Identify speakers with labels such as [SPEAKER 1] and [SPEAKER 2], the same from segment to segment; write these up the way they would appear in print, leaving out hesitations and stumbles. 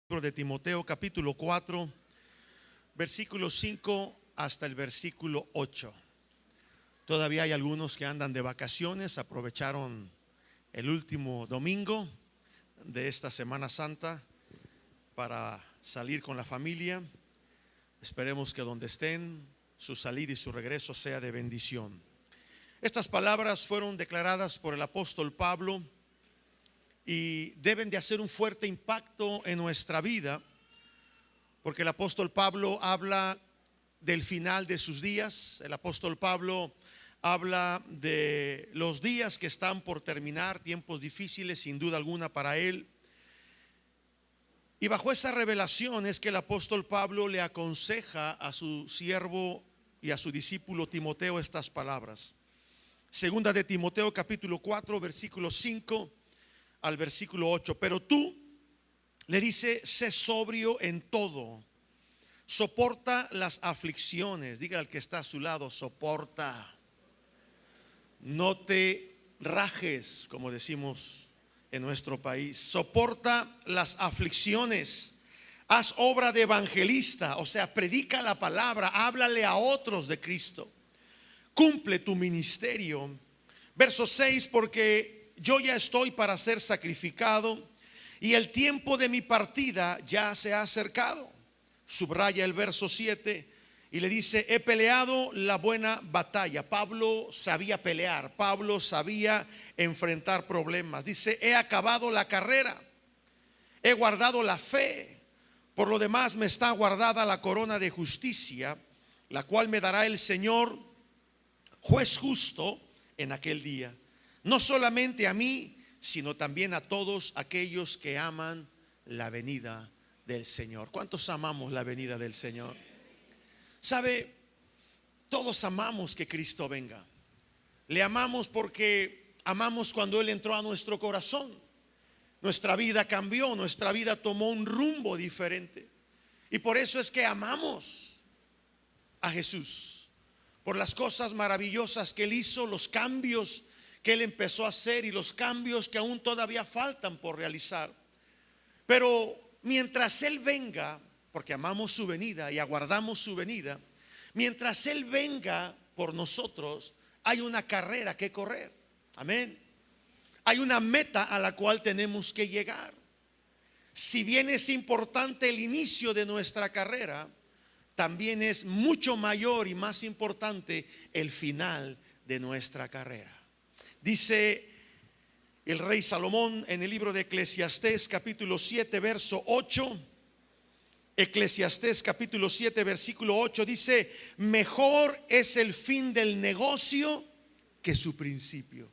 [SPEAKER 1] De Timoteo capítulo 4, versículo 5 hasta el versículo 8. Todavía hay algunos que andan de vacaciones, aprovecharon el último domingo de esta Semana Santa para salir con la familia. Esperemos que donde estén, su salida y su regreso sea de bendición. Estas palabras fueron declaradas por el apóstol Pablo y deben de hacer un fuerte impacto en nuestra vida, porque el apóstol Pablo habla del final de sus días. El apóstol Pablo habla de los días que están por terminar, tiempos difíciles sin duda alguna para él. Y bajo esa revelación es que el apóstol Pablo le aconseja a su siervo y a su discípulo Timoteo estas palabras. Segunda de Timoteo capítulo 4, versículo 5 al versículo 8. Pero tú, le dice, sé sobrio en todo, soporta las aflicciones. Diga al que está a su lado, soporta. No te rajes, como decimos en nuestro país. Soporta las aflicciones. Haz obra de evangelista, o sea, predica la palabra, háblale a otros de Cristo. Cumple tu ministerio. Verso 6, porque yo ya estoy para ser sacrificado y el tiempo de mi partida ya se ha acercado. Subraya el verso 7 y le dice: he peleado la buena batalla. Pablo sabía pelear, Pablo sabía enfrentar problemas. Dice: he acabado la carrera, he guardado la fe. Por lo demás me está guardada la corona de justicia, la cual me dará el Señor, juez justo, en aquel día. No solamente a mí, sino también a todos aquellos que aman la venida del Señor. ¿Cuántos amamos la venida del Señor? ¿Sabe? Todos amamos que Cristo venga. Le amamos porque amamos cuando Él entró a nuestro corazón. Nuestra vida cambió, nuestra vida tomó un rumbo diferente. Y por eso es que amamos a Jesús, por las cosas maravillosas que Él hizo, los cambios que Él empezó a hacer y los cambios que aún todavía faltan por realizar. Pero mientras Él venga, porque amamos su venida y aguardamos su venida, mientras Él venga por nosotros, hay una carrera que correr. Amén. Hay una meta a la cual tenemos que llegar. Si bien es importante el inicio de nuestra carrera, también es mucho mayor y más importante el final de nuestra carrera. Dice el rey Salomón en el libro de Eclesiastés capítulo 7 verso 8. Eclesiastés capítulo 7 versículo 8 dice: mejor es el fin del negocio que su principio.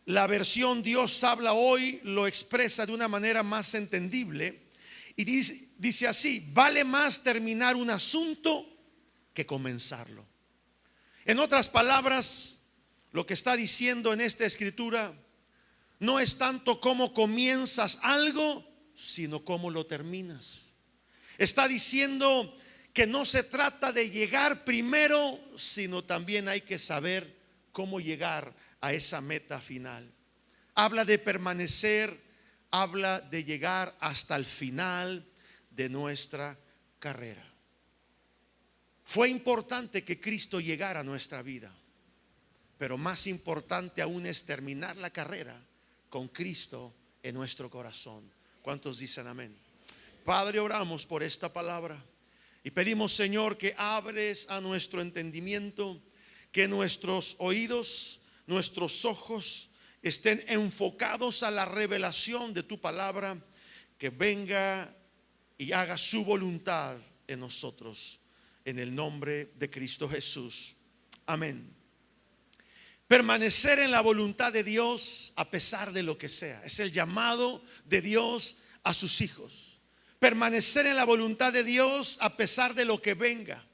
[SPEAKER 1] La versión Dios habla hoy lo expresa de una manera más entendible y dice así: vale más terminar un asunto que comenzarlo. En otras palabras, lo que está diciendo en esta escritura no es tanto cómo comienzas algo, sino cómo lo terminas. Está diciendo que no se trata de llegar primero, sino también hay que saber cómo llegar a esa meta final. Habla de permanecer, habla de llegar hasta el final de nuestra carrera. Fue importante que Cristo llegara a nuestra vida, pero más importante aún es terminar la carrera con Cristo en nuestro corazón. ¿Cuántos dicen amén? Padre, oramos por esta palabra y pedimos, Señor, que abres a nuestro entendimiento, que nuestros oídos, nuestros ojos estén enfocados a la revelación de tu palabra, que venga y haga su voluntad en nosotros, en el nombre de Cristo Jesús. Amén. Permanecer en la voluntad de Dios a pesar de lo que sea. Es el llamado de Dios a sus hijos. Permanecer en la voluntad de Dios a pesar de lo que venga,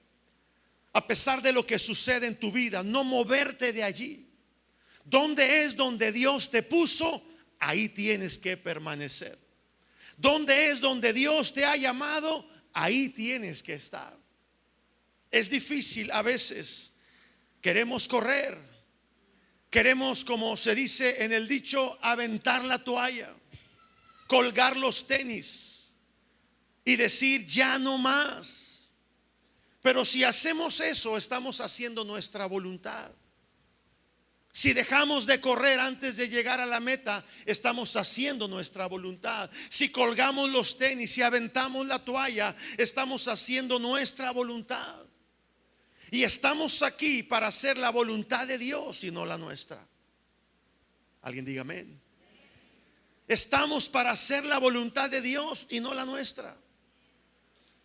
[SPEAKER 1] a pesar de lo que sucede en tu vida. No moverte de allí. ¿Dónde es donde Dios te puso? Ahí tienes que permanecer. ¿Dónde es donde Dios te ha llamado? Ahí tienes que estar. Es difícil a veces. Queremos correr. Queremos, como se dice en el dicho, aventar la toalla, colgar los tenis. y decir ya no más. Pero si hacemos eso, estamos haciendo nuestra voluntad. Si dejamos de correr antes de llegar a la meta, estamos haciendo nuestra voluntad. Si colgamos los tenis, si aventamos la toalla, estamos haciendo nuestra voluntad. Y estamos aquí para hacer la voluntad de Dios y no la nuestra. Alguien diga amén. Estamos para hacer la voluntad de Dios y no la nuestra.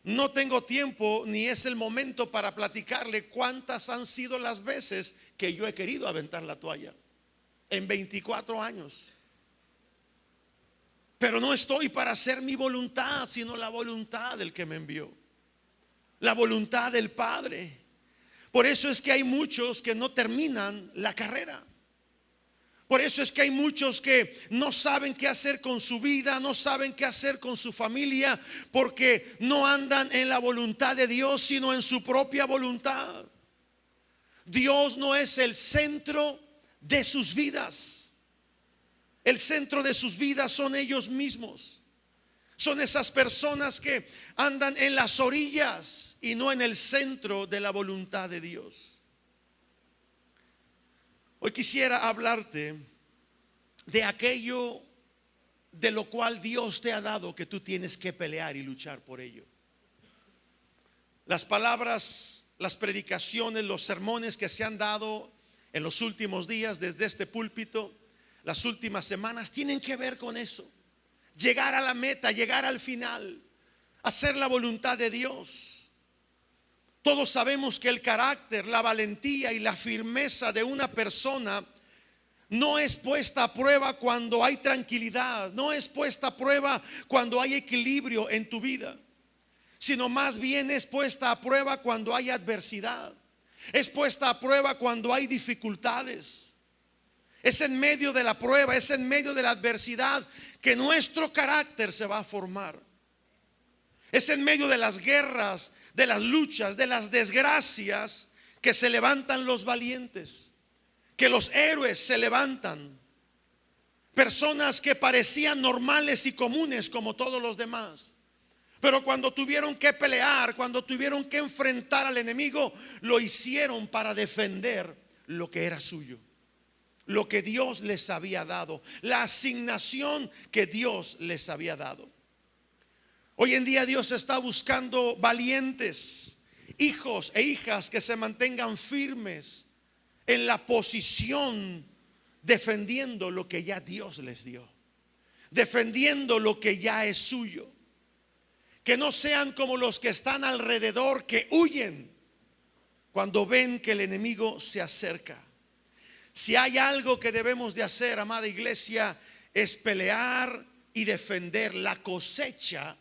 [SPEAKER 1] No tengo tiempo ni es el momento para platicarle cuántas han sido las veces que yo he querido aventar la toalla en 24 años. Pero no estoy para hacer mi voluntad, sino la voluntad del que me envió, la voluntad del Padre. Por eso es que hay muchos que no terminan la carrera. Por eso es que hay muchos que no saben qué hacer con su vida, no saben qué hacer con su familia, porque no andan en la voluntad de Dios, sino en su propia voluntad. Dios no es el centro de sus vidas. El centro de sus vidas son ellos mismos. Son esas personas que andan en las orillas y no en el centro de la voluntad de Dios. Hoy quisiera hablarte de aquello de lo cual Dios te ha dado, que tú tienes que pelear y luchar por ello. Las palabras, las predicaciones, los sermones que se han dado en los últimos días desde este púlpito, las últimas semanas, tienen que ver con eso. Llegar a la meta, llegar al final, hacer la voluntad de Dios. Todos sabemos que el carácter, la valentía y la firmeza de una persona no es puesta a prueba cuando hay tranquilidad, no es puesta a prueba cuando hay equilibrio en tu vida, sino más bien es puesta a prueba cuando hay adversidad, es puesta a prueba cuando hay dificultades. Es en medio de la prueba, es en medio de la adversidad que nuestro carácter se va a formar. Es en medio de las guerras, de las luchas, de las desgracias, que se levantan los valientes, que los héroes se levantan. Personas que parecían normales y comunes como todos los demás, pero cuando tuvieron que pelear, cuando tuvieron que enfrentar al enemigo, lo hicieron para defender lo que era suyo, lo que Dios les había dado, la asignación que Dios les había dado. Hoy en día Dios está buscando valientes, hijos e hijas que se mantengan firmes en la posición, defendiendo lo que ya Dios les dio, defendiendo lo que ya es suyo. Que no sean como los que están alrededor, que huyen cuando ven que el enemigo se acerca. Si hay algo que debemos de hacer, amada iglesia, es pelear y defender la cosecha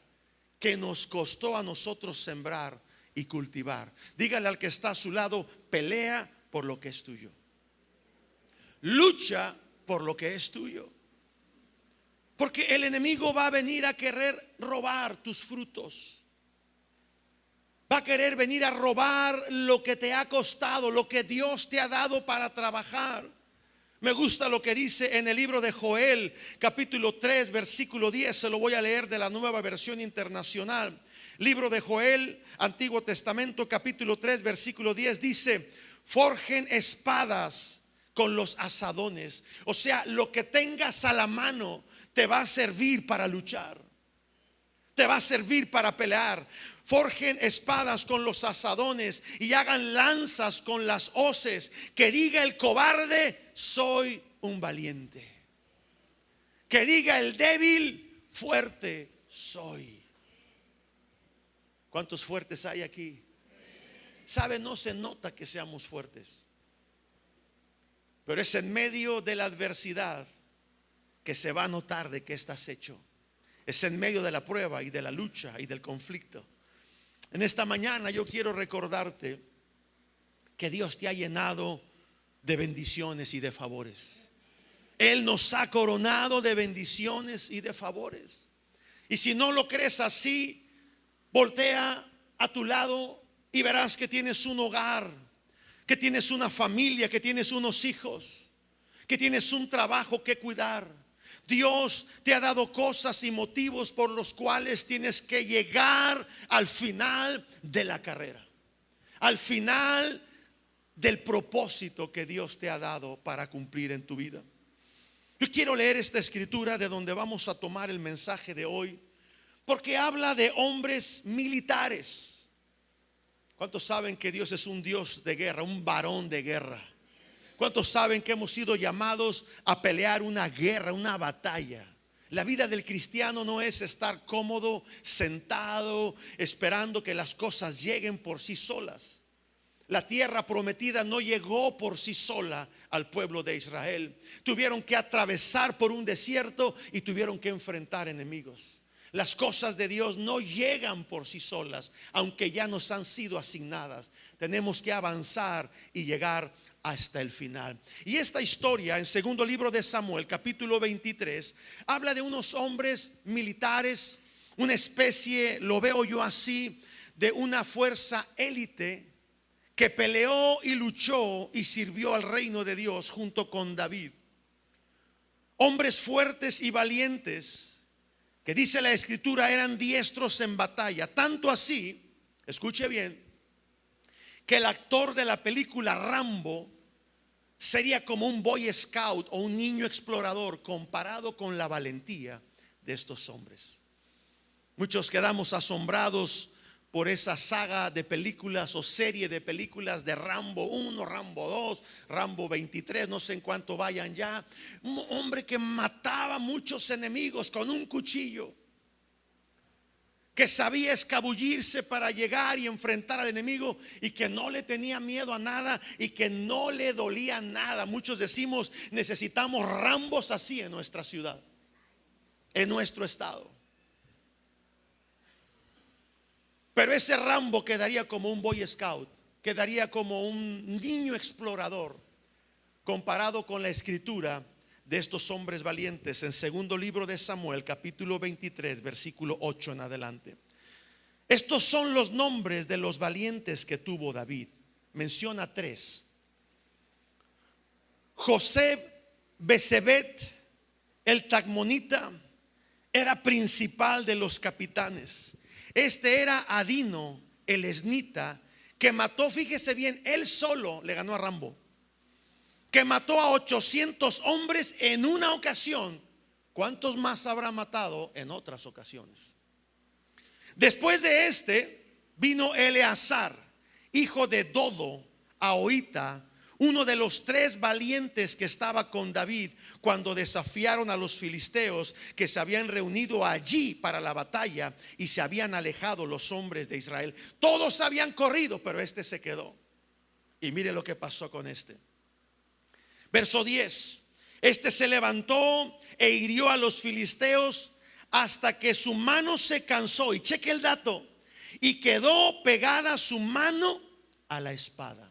[SPEAKER 1] que nos costó a nosotros sembrar y cultivar. Dígale al que está a su lado: pelea por lo que es tuyo, lucha por lo que es tuyo. Porque el enemigo va a venir a querer robar tus frutos, va a querer venir a robar lo que te ha costado, lo que Dios te ha dado para trabajar. Me gusta lo que dice en el libro de Joel, capítulo 3, versículo 10. Se lo voy a leer de la Nueva Versión Internacional. Libro de Joel, Antiguo Testamento, capítulo 3, versículo 10. Dice: forjen espadas con los asadones. O sea, lo que tengas a la mano te va a servir para luchar, te va a servir para pelear. Forjen espadas con los asadones y hagan lanzas con las hoces. Que diga el cobarde: soy un valiente. Que diga el débil: fuerte soy. ¿Cuántos fuertes hay aquí? ¿Sabe? No se nota que seamos fuertes, pero es en medio de la adversidad que se va a notar de qué estás hecho. Es en medio de la prueba y de la lucha y del conflicto. En esta mañana yo quiero recordarte que Dios te ha llenado de bendiciones y de favores. Él nos ha coronado de bendiciones y de favores. Y si no lo crees así, voltea a tu lado y verás que tienes un hogar, que tienes una familia, que tienes unos hijos, que tienes un trabajo que cuidar. Dios te ha dado cosas y motivos por los cuales tienes que llegar al final de la carrera, al final del propósito que Dios te ha dado para cumplir en tu vida. Yo quiero leer esta escritura de donde vamos a tomar el mensaje de hoy, porque habla de hombres militares. ¿Cuántos saben que Dios es un Dios de guerra, un varón de guerra? ¿Cuántos saben que hemos sido llamados a pelear una guerra, una batalla? La vida del cristiano no es estar cómodo, sentado, esperando que las cosas lleguen por sí solas. La tierra prometida no llegó por sí sola al pueblo de Israel. Tuvieron que atravesar por un desierto y tuvieron que enfrentar enemigos. Las cosas de Dios no llegan por sí solas, aunque ya nos han sido asignadas. Tenemos que avanzar y llegar hasta el final. Y esta historia en segundo libro de Samuel, capítulo 23, habla de unos hombres militares, una especie, lo veo yo así, de una fuerza élite que peleó y luchó y sirvió al reino de Dios junto con David. Hombres fuertes y valientes, que dice la escritura eran diestros en batalla. Tanto así, escuche bien, que el actor de la película Rambo sería como un Boy Scout o un niño explorador comparado con la valentía de estos hombres. Muchos quedamos asombrados por esa saga de películas o serie de películas de Rambo 1, Rambo 2, Rambo 23, no sé en cuánto vayan ya. Un hombre que mataba muchos enemigos con un cuchillo, que sabía escabullirse para llegar y enfrentar al enemigo, y que no le tenía miedo a nada y que no le dolía nada. Muchos decimos, necesitamos Rambos así en nuestra ciudad, en nuestro estado. Pero ese Rambo quedaría como un Boy Scout, quedaría como un niño explorador comparado con la escritura de estos hombres valientes en segundo libro de Samuel, capítulo 23, versículo 8 en adelante. Estos son los nombres de los valientes que tuvo David. Menciona tres: José Besebet, el Tacmonita, era principal de los capitanes. Este era Adino, el esnita, que mató, fíjese bien, él solo le ganó a Rambo, que mató a 800 hombres en una ocasión. ¿Cuántos más habrá matado en otras ocasiones? Después de este vino Eleazar, hijo de Dodo, Ahoita, uno de los tres valientes que estaba con David cuando desafiaron a los filisteos, que se habían reunido allí para la batalla y se habían alejado los hombres de Israel. Todos habían corrido, pero este se quedó. Y mire lo que pasó con este. Verso 10: este se levantó e hirió a los filisteos hasta que su mano se cansó. Y cheque el dato: y quedó pegada su mano a la espada.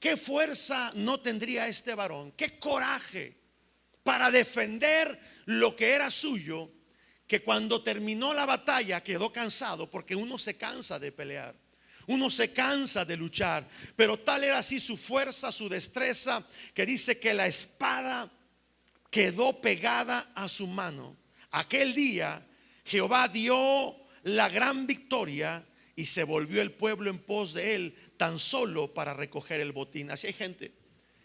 [SPEAKER 1] ¿Qué fuerza no tendría este varón? ¿Qué coraje para defender lo que era suyo? Que cuando terminó la batalla quedó cansado, porque uno se cansa de pelear, uno se cansa de luchar. Pero tal era así su fuerza, su destreza, que dice que la espada quedó pegada a su mano. Aquel día Jehová dio la gran victoria y se volvió el pueblo en pos de él, tan solo para recoger el botín. Así hay gente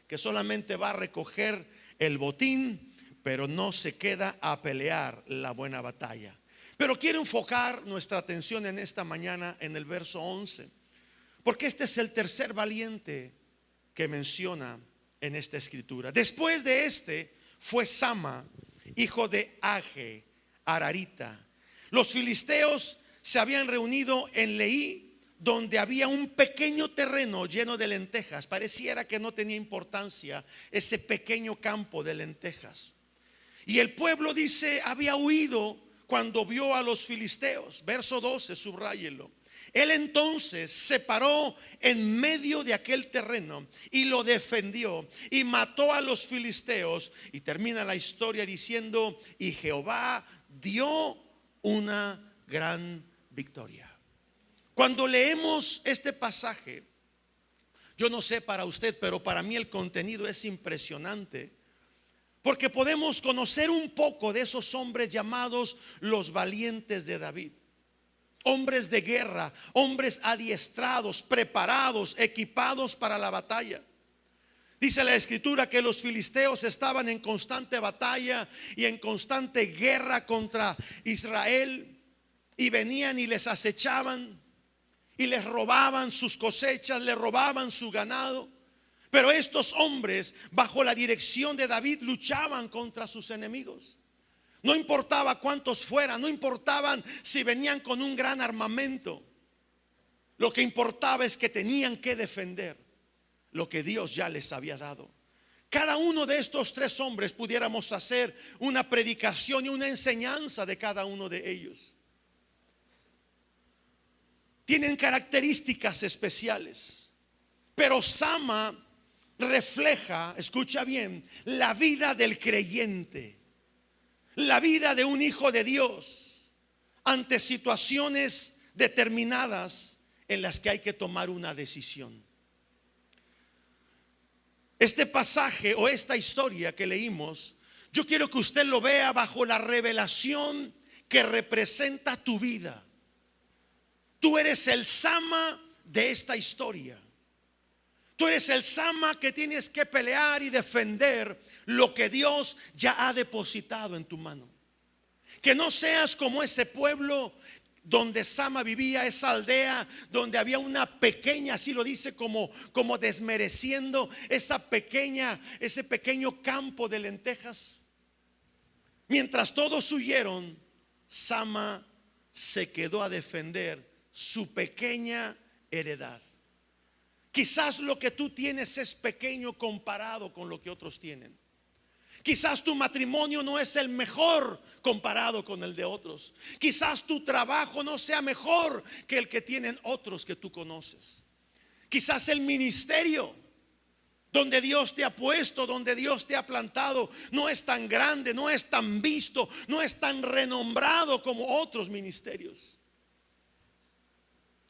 [SPEAKER 1] que solamente va a recoger el botín, pero no se queda a pelear la buena batalla. Pero quiero enfocar nuestra atención en esta mañana en el verso 11, porque este es el tercer valiente que menciona en esta escritura. Después de este fue Sama, hijo de Age, Ararita. Los filisteos se habían reunido en Leí, donde había un pequeño terreno lleno de lentejas. Pareciera que no tenía importancia ese pequeño campo de lentejas. Y el pueblo, dice, había huido cuando vio a los filisteos. Verso 12, subráyelo. Él entonces se paró en medio de aquel terreno y lo defendió y mató a los filisteos. Y termina la historia diciendo: y Jehová dio una gran victoria. Cuando leemos este pasaje, yo no sé para usted, pero para mí el contenido es impresionante, porque podemos conocer un poco de esos hombres llamados los valientes de David. Hombres de guerra, hombres adiestrados, preparados, equipados para la batalla. Dice la escritura que los filisteos estaban en constante batalla y en constante guerra contra Israel, y venían y les acechaban y les robaban sus cosechas, les robaban su ganado. Pero estos hombres, bajo la dirección de David, luchaban contra sus enemigos. No importaba cuántos fueran, no importaban si venían con un gran armamento. Lo que importaba es que tenían que defender lo que Dios ya les había dado. Cada uno de estos tres hombres pudiéramos hacer una predicación y una enseñanza de cada uno de ellos. Tienen características especiales, pero Sama refleja, escucha bien, la vida del creyente, la vida de un hijo de Dios ante situaciones determinadas en las que hay que tomar una decisión. Este pasaje o esta historia que leímos, yo quiero que usted lo vea bajo la revelación que representa tu vida. Tú eres el Sama de esta historia. Tú eres el Sama que tienes que pelear y defender lo que Dios ya ha depositado en tu mano. Que no seas como ese pueblo donde Sama vivía, esa aldea donde había una pequeña, así lo dice, como desmereciendo ese pequeño campo de lentejas. Mientras todos huyeron, Sama se quedó a defender su pequeña heredad. Quizás lo que tú tienes es pequeño comparado con lo que otros tienen. Quizás tu matrimonio no es el mejor comparado con el de otros. Quizás tu trabajo no sea mejor que el que tienen otros que tú conoces. Quizás el ministerio donde Dios te ha puesto, donde Dios te ha plantado, no es tan grande, no es tan visto, no es tan renombrado como otros ministerios.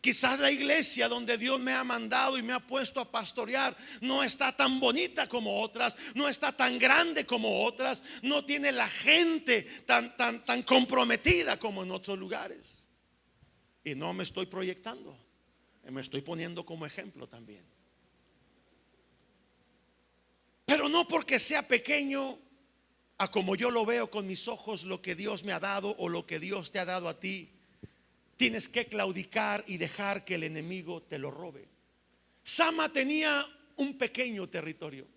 [SPEAKER 1] Quizás la iglesia donde Dios me ha mandado y me ha puesto a pastorear no está tan bonita como otras, no está tan grande como otras, no tiene la gente tan comprometida como en otros lugares. Y no me estoy proyectando, me estoy poniendo como ejemplo también. Pero no porque sea pequeño a como yo lo veo con mis ojos, lo que Dios me ha dado o lo que Dios te ha dado a ti, tienes que claudicar y dejar que el enemigo te lo robe. Sama tenía un pequeño territorio.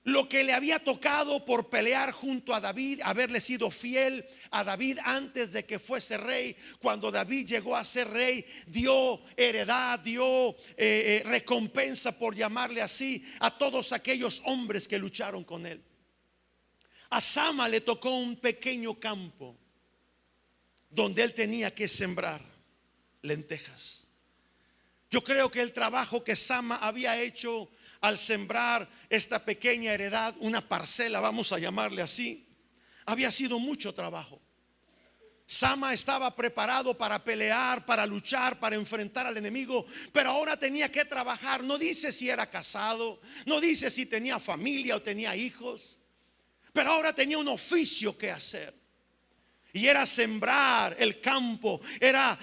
[SPEAKER 1] Lo que le había tocado por pelear junto a David, haberle sido fiel a David antes de que fuese rey. Cuando David llegó a ser rey, dio heredad, dio recompensa, por llamarle así, a todos aquellos hombres que lucharon con él. A Sama le tocó un pequeño campo donde él tenía que sembrar lentejas. Yo creo que el trabajo que Sama había hecho al sembrar esta pequeña heredad, una parcela, vamos a llamarle así, había sido mucho trabajo. Sama estaba preparado para pelear, para luchar, para enfrentar al enemigo, pero ahora tenía que trabajar. No dice si era casado, no dice si tenía familia o tenía hijos, pero ahora tenía un oficio que hacer. Y era sembrar el campo, era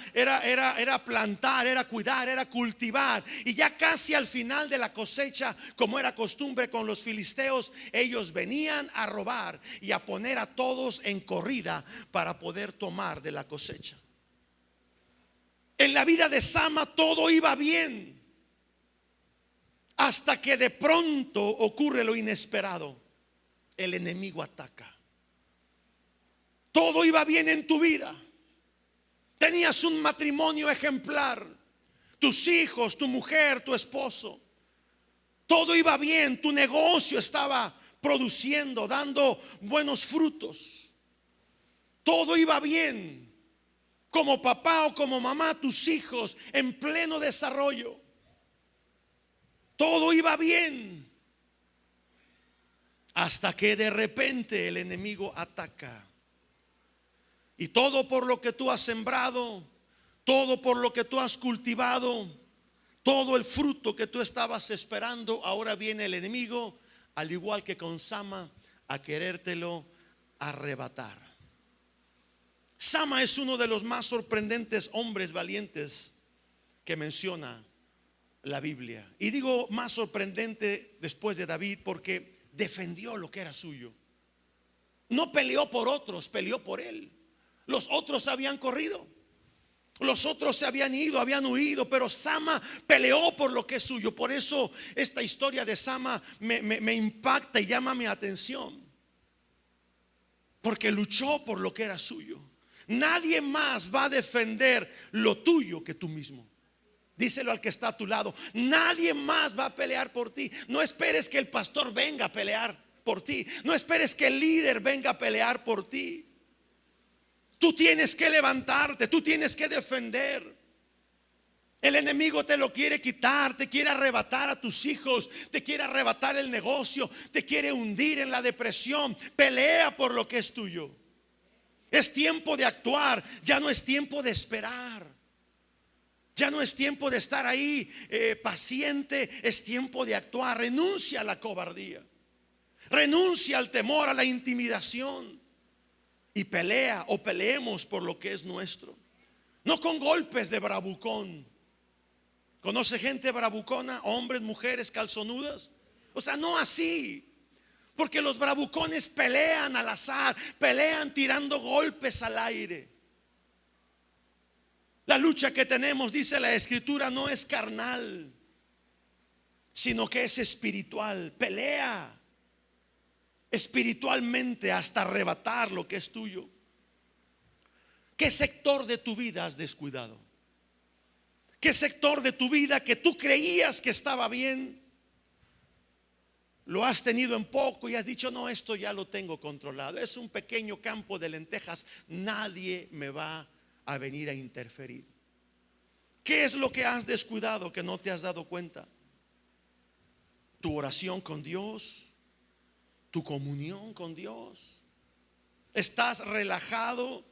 [SPEAKER 1] plantar, era cuidar, era cultivar. Y ya casi al final de la cosecha, como era costumbre con los filisteos, ellos venían a robar y a poner a todos en corrida para poder tomar de la cosecha. En la vida de Sama todo iba bien, hasta que de pronto ocurre lo inesperado. El enemigo ataca. Todo iba bien en tu vida. Tenías un matrimonio ejemplar, tus hijos, tu mujer, tu esposo. Todo iba bien, tu negocio estaba produciendo, dando buenos frutos. Todo iba bien. Como papá o como mamá, tus hijos en pleno desarrollo. Todo iba bien. Hasta que de repente el enemigo ataca. Y todo por lo que tú has sembrado, todo por lo que tú has cultivado, todo el fruto que tú estabas esperando, ahora viene el enemigo, al igual que con Sama, a querértelo arrebatar. Sama es uno de los más sorprendentes hombres valientes que menciona la Biblia. Y digo más sorprendente después de David porque defendió lo que era suyo. No peleó por otros, peleó por él. Los otros habían corrido, los otros se habían ido, habían huido, pero Sama peleó por lo que es suyo. Por eso esta historia de Sama me impacta y llama mi atención, porque luchó por lo que era suyo. Nadie más va a defender lo tuyo que tú mismo. Díselo al que está a tu lado. Nadie más va a pelear por ti. No esperes que el pastor venga a pelear por ti. No esperes que el líder venga a pelear por ti. Tú tienes que levantarte, tú tienes que defender. El enemigo te lo quiere quitar, te quiere arrebatar a tus hijos, te quiere arrebatar el negocio, te quiere hundir en la depresión. Pelea por lo que es tuyo. Es tiempo de actuar, ya no es tiempo de esperar. Ya no es tiempo de estar ahí paciente, es tiempo de actuar. Renuncia a la cobardía, renuncia al temor, a la intimidación, y pelea o peleemos por lo que es nuestro. No con golpes de bravucón. ¿Conoce gente bravucona? Hombres, mujeres calzonudas. O sea, no así. Porque los bravucones pelean al azar, pelean tirando golpes al aire. La lucha que tenemos, dice la Escritura, no es carnal, sino que es espiritual. Pelea espiritualmente hasta arrebatar lo que es tuyo. ¿Qué sector de tu vida has descuidado? ¿Qué sector de tu vida que tú creías que estaba bien lo has tenido en poco y has dicho: no, esto ya lo tengo controlado, es un pequeño campo de lentejas, nadie me va a venir a interferir? ¿Qué es lo que has descuidado que no te has dado cuenta? Tu oración con Dios, tu comunión con Dios. ¿Estás relajado?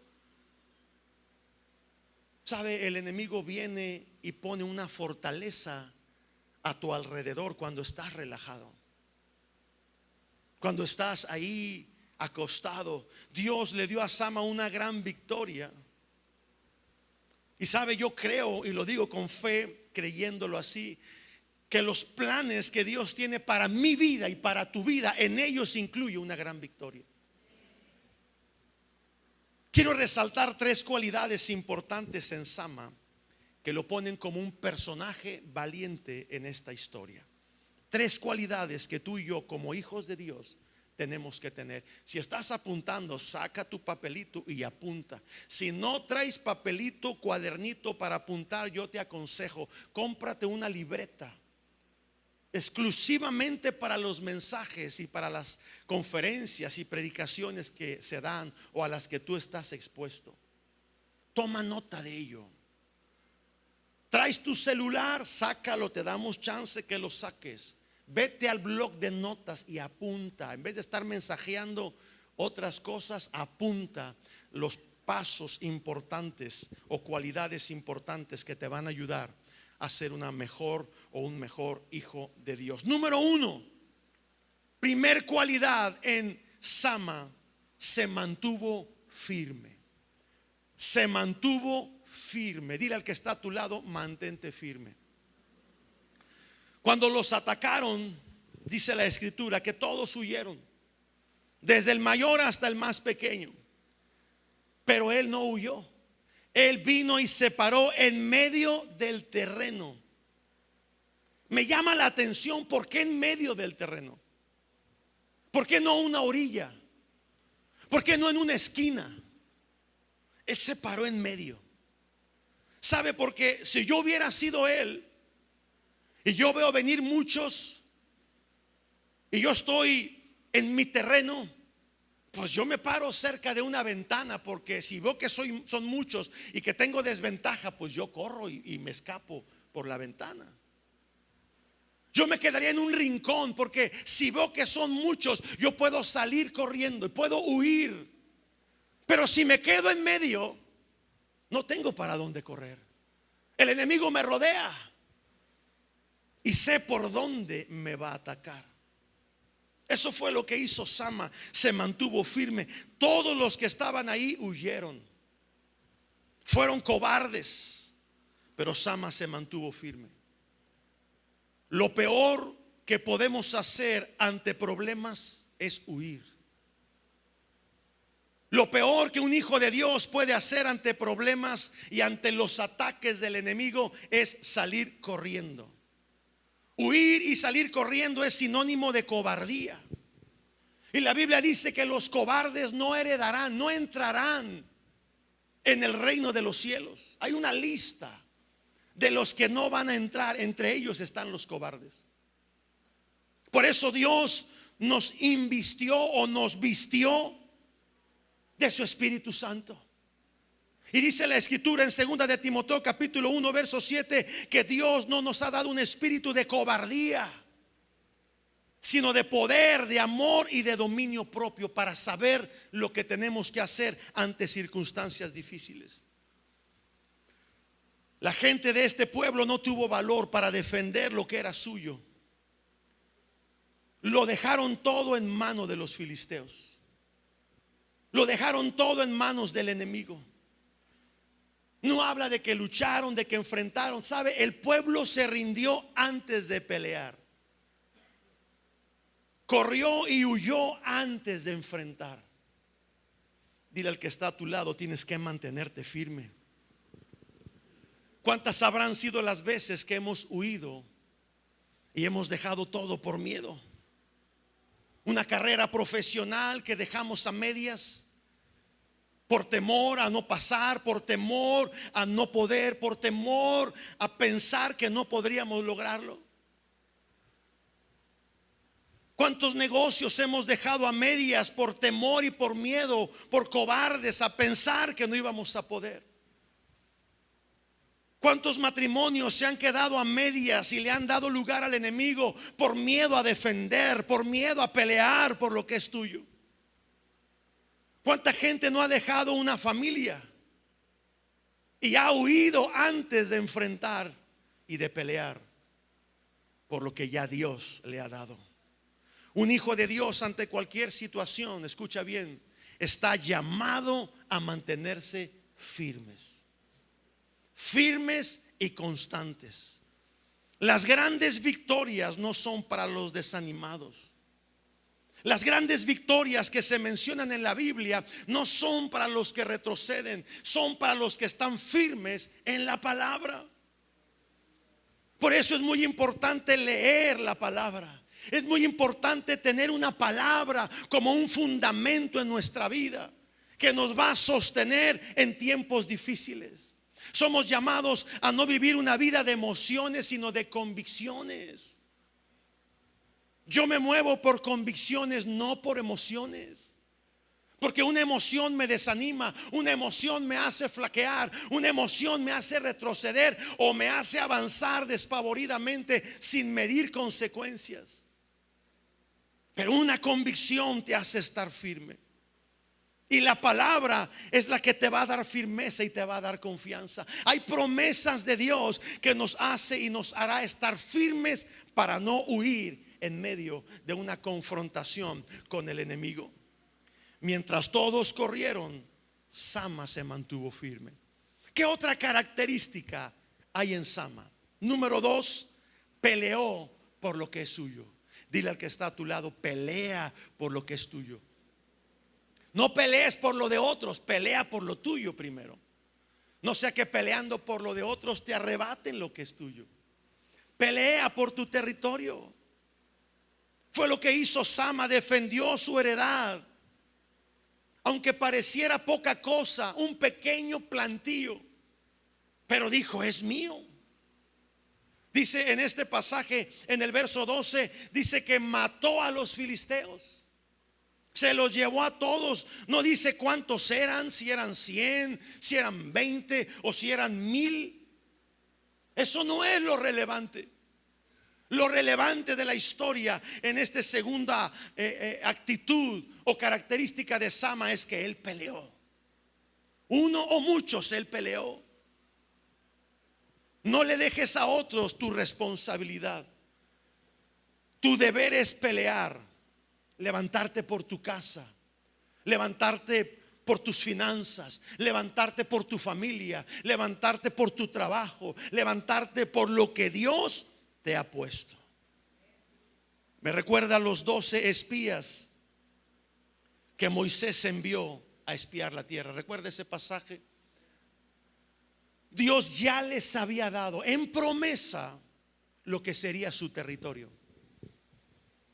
[SPEAKER 1] ¿Sabe? El enemigo viene y pone una fortaleza a tu alrededor cuando estás relajado, cuando estás ahí acostado. Dios le dio a Sama una gran victoria. Y sabe, yo creo, y lo digo con fe, creyéndolo así, que los planes que Dios tiene para mi vida y para tu vida, en ellos incluye una gran victoria. Quiero resaltar 3 cualidades importantes en Sama que lo ponen como un personaje valiente en esta historia. 3 cualidades que tú y yo, como hijos de Dios, tenemos que tener. Si estás apuntando, saca tu papelito y apunta. Si no traes papelito, cuadernito para apuntar, yo te aconsejo, cómprate una libreta exclusivamente para los mensajes y para las conferencias y predicaciones que se dan o a las que tú estás expuesto. Toma nota de ello. Traes tu celular, sácalo, te damos chance que lo saques. Vete al blog de notas y apunta. En vez de estar mensajeando otras cosas, apunta los pasos importantes o cualidades importantes que te van a ayudar a ser una mejor o un mejor hijo de Dios. Número 1, primer cualidad en Sama: se mantuvo firme. Se mantuvo firme. Dile al que está a tu lado: mantente firme. Cuando los atacaron, dice la Escritura que todos huyeron, desde el mayor hasta el más pequeño. Pero él no huyó. Él vino y se paró en medio del terreno. Me llama la atención, ¿por qué en medio del terreno? ¿Por qué no una orilla? ¿Por qué no en una esquina? Él se paró en medio. ¿Sabe? Porque si yo hubiera sido él y yo veo venir muchos y yo estoy en mi terreno, pues yo me paro cerca de una ventana, porque si veo que son muchos y que tengo desventaja, pues yo corro y me escapo por la ventana. Yo me quedaría en un rincón, porque si veo que son muchos, yo puedo salir corriendo y puedo huir. Pero si me quedo en medio, no tengo para dónde correr. El enemigo me rodea y sé por dónde me va a atacar. Eso fue lo que hizo Sama. Se mantuvo firme. Todos los que estaban ahí huyeron. Fueron cobardes. Pero Sama se mantuvo firme. Lo peor que podemos hacer ante problemas es huir. Lo peor que un hijo de Dios puede hacer ante problemas y ante los ataques del enemigo es salir corriendo. Huir y salir corriendo es sinónimo de cobardía. Y la Biblia dice que los cobardes no heredarán, no entrarán en el reino de los cielos. Hay una lista de los que no van a entrar. Entre ellos están los cobardes. Por eso Dios nos invistió o nos vistió de su Espíritu Santo. Y dice la Escritura en 2 de Timoteo capítulo 1 verso 7 que Dios no nos ha dado un espíritu de cobardía, sino de poder, de amor y de dominio propio, para saber lo que tenemos que hacer ante circunstancias difíciles. La gente de este pueblo no tuvo valor para defender lo que era suyo. Lo dejaron todo en manos de los filisteos. Lo dejaron todo en manos del enemigo. No habla de que lucharon, de que enfrentaron. ¿Sabe? El pueblo se rindió antes de pelear. Corrió y huyó antes de enfrentar. Dile al que está a tu lado: tienes que mantenerte firme. ¿Cuántas habrán sido las veces que hemos huido y hemos dejado todo por miedo? Una carrera profesional que dejamos a medias por temor a no pasar, por temor a no poder, por temor a pensar que no podríamos lograrlo. ¿Cuántos negocios hemos dejado a medias por temor y por miedo, por cobardes a pensar que no íbamos a poder? ¿Cuántos matrimonios se han quedado a medias y le han dado lugar al enemigo por miedo a defender, por miedo a pelear por lo que es tuyo? ¿Cuánta gente no ha dejado una familia y ha huido antes de enfrentar y de pelear por lo que ya Dios le ha dado? Un hijo de Dios ante cualquier situación, escucha bien, está llamado a mantenerse firmes. Firmes y constantes. Las grandes victorias no son para los desanimados. Las grandes victorias que se mencionan en la Biblia no son para los que retroceden, son para los que están firmes en la palabra. Por eso es muy importante leer la palabra. Es muy importante tener una palabra como un fundamento en nuestra vida que nos va a sostener en tiempos difíciles. Somos llamados a no vivir una vida de emociones, sino de convicciones. Yo me muevo por convicciones, no por emociones. Porque una emoción me desanima, una emoción me hace flaquear, una emoción me hace retroceder o me hace avanzar despavoridamente sin medir consecuencias. Pero una convicción te hace estar firme. Y la palabra es la que te va a dar firmeza y te va a dar confianza. Hay promesas de Dios que nos hace y nos hará estar firmes para no huir en medio de una confrontación con el enemigo. Mientras todos corrieron, Sama se mantuvo firme. ¿Qué otra característica hay en Sama? Número 2, peleó por lo que es suyo. Dile al que está a tu lado: pelea por lo que es tuyo. No pelees por lo de otros, pelea por lo tuyo primero. No sea que peleando por lo de otros te arrebaten lo que es tuyo. Pelea por tu territorio. Fue lo que hizo Sama, defendió su heredad. Aunque pareciera poca cosa, un pequeño plantío, pero dijo: es mío. Dice en este pasaje, en el verso 12, dice que mató a los filisteos. Se los llevó a todos. No dice cuántos eran, si eran 100, si eran 20 o si eran 1000. Eso no es lo relevante. Lo relevante de la historia en esta segunda actitud o característica de Sama es que él peleó. Uno o muchos, él peleó. No le dejes a otros tu responsabilidad. Tu deber es pelear. levantarte por tu casa, levantarte por tus finanzas, levantarte por tu familia, levantarte por tu trabajo, levantarte por lo que Dios te ha puesto. Me recuerda a los 12 espías que Moisés envió a espiar la tierra. ¿Recuerda ese pasaje? Dios ya les había dado en promesa lo que sería su territorio.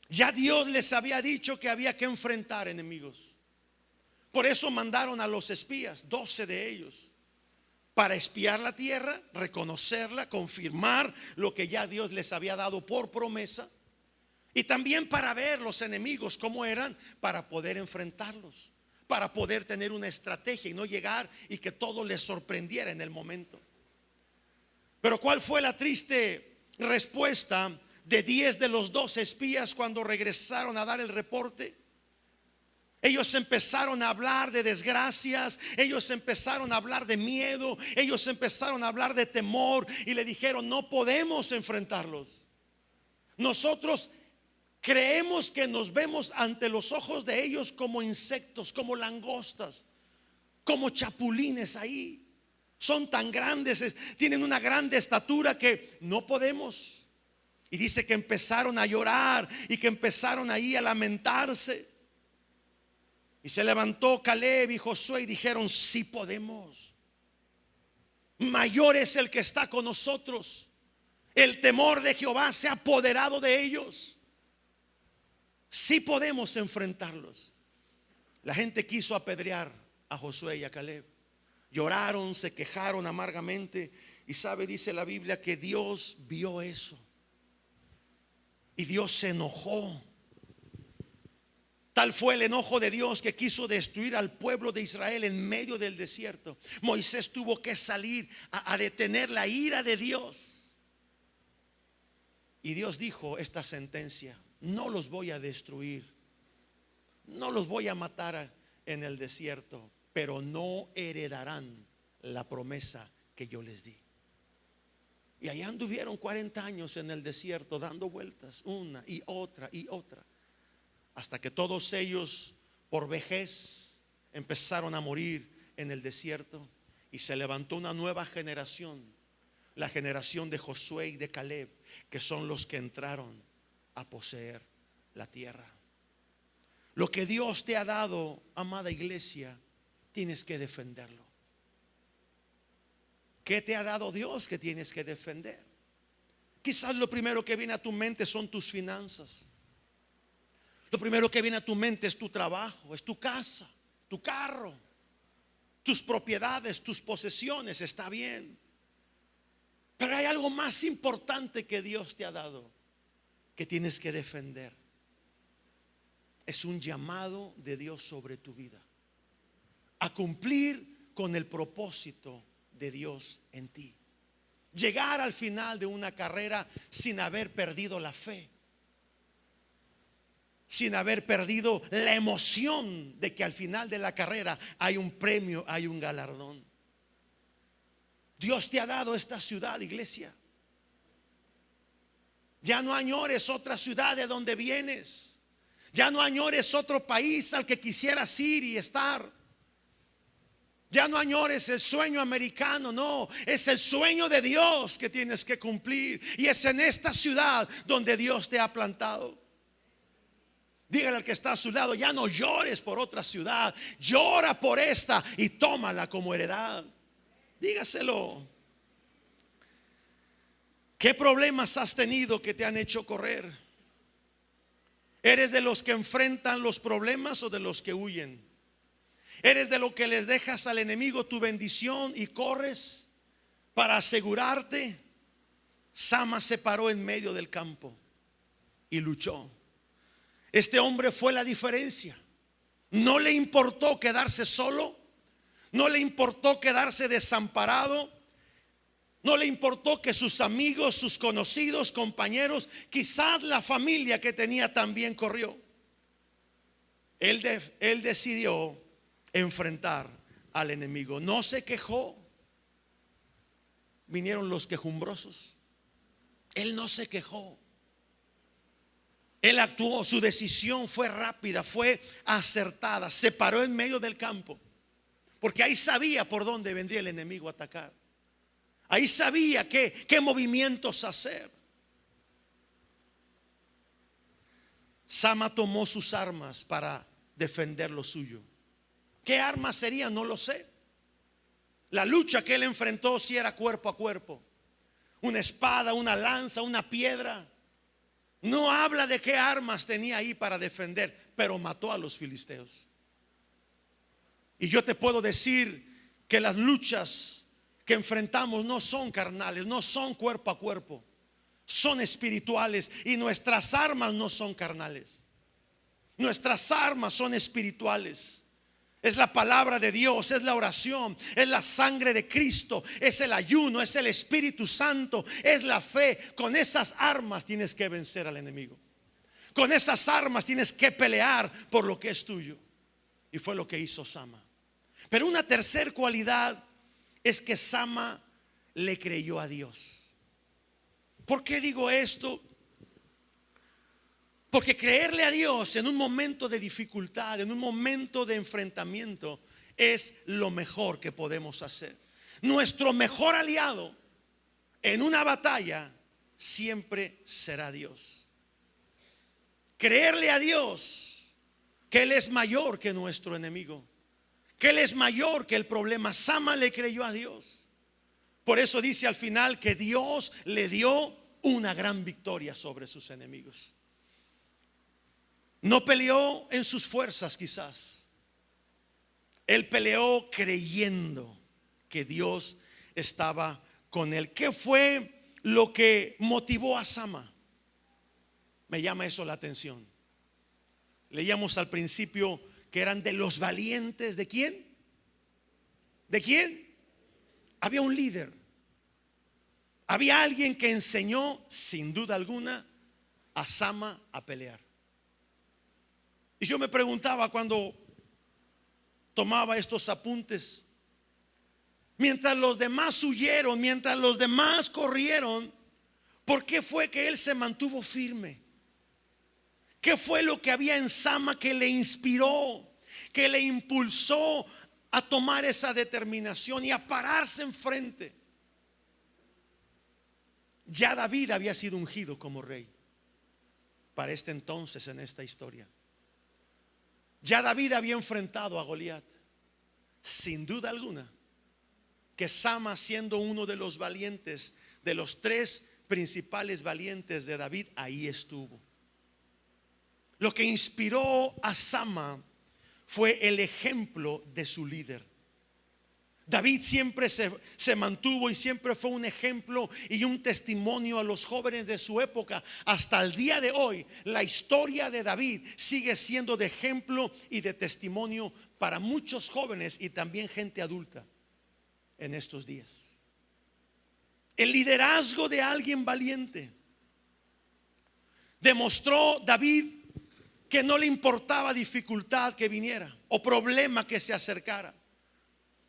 [SPEAKER 1] Ya Dios les había dicho que había que enfrentar enemigos. Por eso mandaron a los espías, 12 de ellos, para espiar la tierra, reconocerla, confirmar lo que ya Dios les había dado por promesa. Y también para ver los enemigos cómo eran, para poder enfrentarlos, para poder tener una estrategia y no llegar y que todo les sorprendiera en el momento. Pero ¿cuál fue la triste respuesta de 10 de los 12 espías cuando regresaron a dar el reporte? Ellos empezaron a hablar de desgracias, ellos empezaron a hablar de miedo, ellos empezaron a hablar de temor y le dijeron: no podemos enfrentarlos. Nosotros creemos que nos vemos ante los ojos de ellos como insectos, como langostas, como chapulines ahí. Son tan grandes, tienen una grande estatura que no podemos. Y dice que empezaron a llorar y que empezaron ahí a lamentarse. Y se levantó Caleb y Josué y dijeron: sí podemos. Mayor es el que está con nosotros. El temor de Jehová se ha apoderado de ellos. Sí podemos enfrentarlos. La gente quiso apedrear a Josué y a Caleb. Lloraron, se quejaron amargamente. Y sabe, dice la Biblia, que Dios vio eso. Y Dios se enojó. Tal fue el enojo de Dios que quiso destruir al pueblo de Israel en medio del desierto. Moisés tuvo que salir a detener la ira de Dios. Y Dios dijo esta sentencia: no los voy a destruir, no los voy a matar en el desierto, pero no heredarán la promesa que yo les di. Y allá anduvieron 40 años en el desierto, dando vueltas una y otra, hasta que todos ellos por vejez empezaron a morir en el desierto. Y se levantó una nueva generación, la generación de Josué y de Caleb, que son los que entraron a poseer la tierra. Lo que Dios te ha dado, amada iglesia, tienes que defenderlo. ¿Qué te ha dado Dios que tienes que defender? Quizás lo primero que viene a tu mente son tus finanzas. Lo primero que viene a tu mente es tu trabajo, es tu casa, tu carro, tus propiedades, tus posesiones. Está bien. Pero hay algo más importante que Dios te ha dado, que tienes que defender. Es un llamado de Dios sobre tu vida, a cumplir con el propósito de Dios en ti. Llegar al final de una carrera sin haber perdido la fe, sin haber perdido la emoción de que al final de la carrera hay un premio, hay un galardón. Dios te ha dado esta ciudad, iglesia. Ya no añores otra ciudad de donde vienes. Ya no añores otro país al que quisieras ir y estar. Ya no añores el sueño americano, no, es el sueño de Dios que tienes que cumplir. Y es en esta ciudad donde Dios te ha plantado. Dígale al que está a su lado: ya no llores por otra ciudad, llora por esta y tómala como heredad. Dígaselo. ¿Qué problemas has tenido que te han hecho correr? ¿Eres de los que enfrentan los problemas o de los que huyen? ¿Eres de los que les dejas al enemigo tu bendición y corres para asegurarte? Sama se paró en medio del campo y luchó. Este hombre fue la diferencia. No le importó quedarse solo, no le importó quedarse desamparado, no le importó que sus amigos, sus conocidos, compañeros, quizás la familia que tenía también corrió. Él decidió enfrentar al enemigo. No se quejó. Vinieron los quejumbrosos. Él no se quejó. Él actuó, su decisión fue rápida, fue acertada. Se paró en medio del campo, porque ahí sabía por dónde vendría el enemigo a atacar. Ahí sabía qué movimientos hacer. Sama tomó sus armas para defender lo suyo. ¿Qué armas serían? No lo sé. La lucha que él enfrentó sí era cuerpo a cuerpo. Una espada, una lanza, una piedra. No habla de qué armas tenía ahí para defender, pero mató a los filisteos. Y yo te puedo decir que las luchas que enfrentamos no son carnales, no son cuerpo a cuerpo, son espirituales. Y nuestras armas no son carnales, nuestras armas son espirituales. Es la palabra de Dios, es la oración, es la sangre de Cristo, es el ayuno, es el Espíritu Santo, es la fe. Con esas armas tienes que vencer al enemigo. Con esas armas tienes que pelear por lo que es tuyo. Y fue lo que hizo Sama. Pero una tercera cualidad es que Sama le creyó a Dios. ¿Por qué digo esto? Porque creerle a Dios en un momento de dificultad, en un momento de enfrentamiento, es lo mejor que podemos hacer. Nuestro mejor aliado en una batalla siempre será Dios. Creerle a Dios que Él es mayor que nuestro enemigo, que Él es mayor que el problema. Sama le creyó a Dios. Por eso dice al final que Dios le dio una gran victoria sobre sus enemigos. No peleó en sus fuerzas quizás. Él peleó creyendo que Dios estaba con él. ¿Qué fue lo que motivó a Sama? Me llama eso la atención. Leíamos al principio que eran de los valientes. ¿De quién? ¿De quién? Había un líder. Había alguien que enseñó sin duda alguna a Sama a pelear. Y yo me preguntaba cuando tomaba estos apuntes, mientras los demás huyeron, mientras los demás corrieron, ¿por qué fue que él se mantuvo firme? ¿Qué fue lo que había en Sama que le inspiró, que le impulsó a tomar esa determinación y a pararse enfrente? Ya David había sido ungido como rey para este entonces en esta historia. Ya David había enfrentado a Goliat. Sin duda alguna que Sama, siendo uno de los valientes, de los tres principales valientes de David, ahí estuvo. Lo que inspiró a Sama fue el ejemplo de su líder. David siempre se mantuvo y siempre fue un ejemplo y un testimonio a los jóvenes de su época. Hasta el día de hoy, la historia de David sigue siendo de ejemplo y de testimonio para muchos jóvenes y también gente adulta en estos días. El liderazgo de alguien valiente. Demostró David que no le importaba dificultad que viniera o problema que se acercara.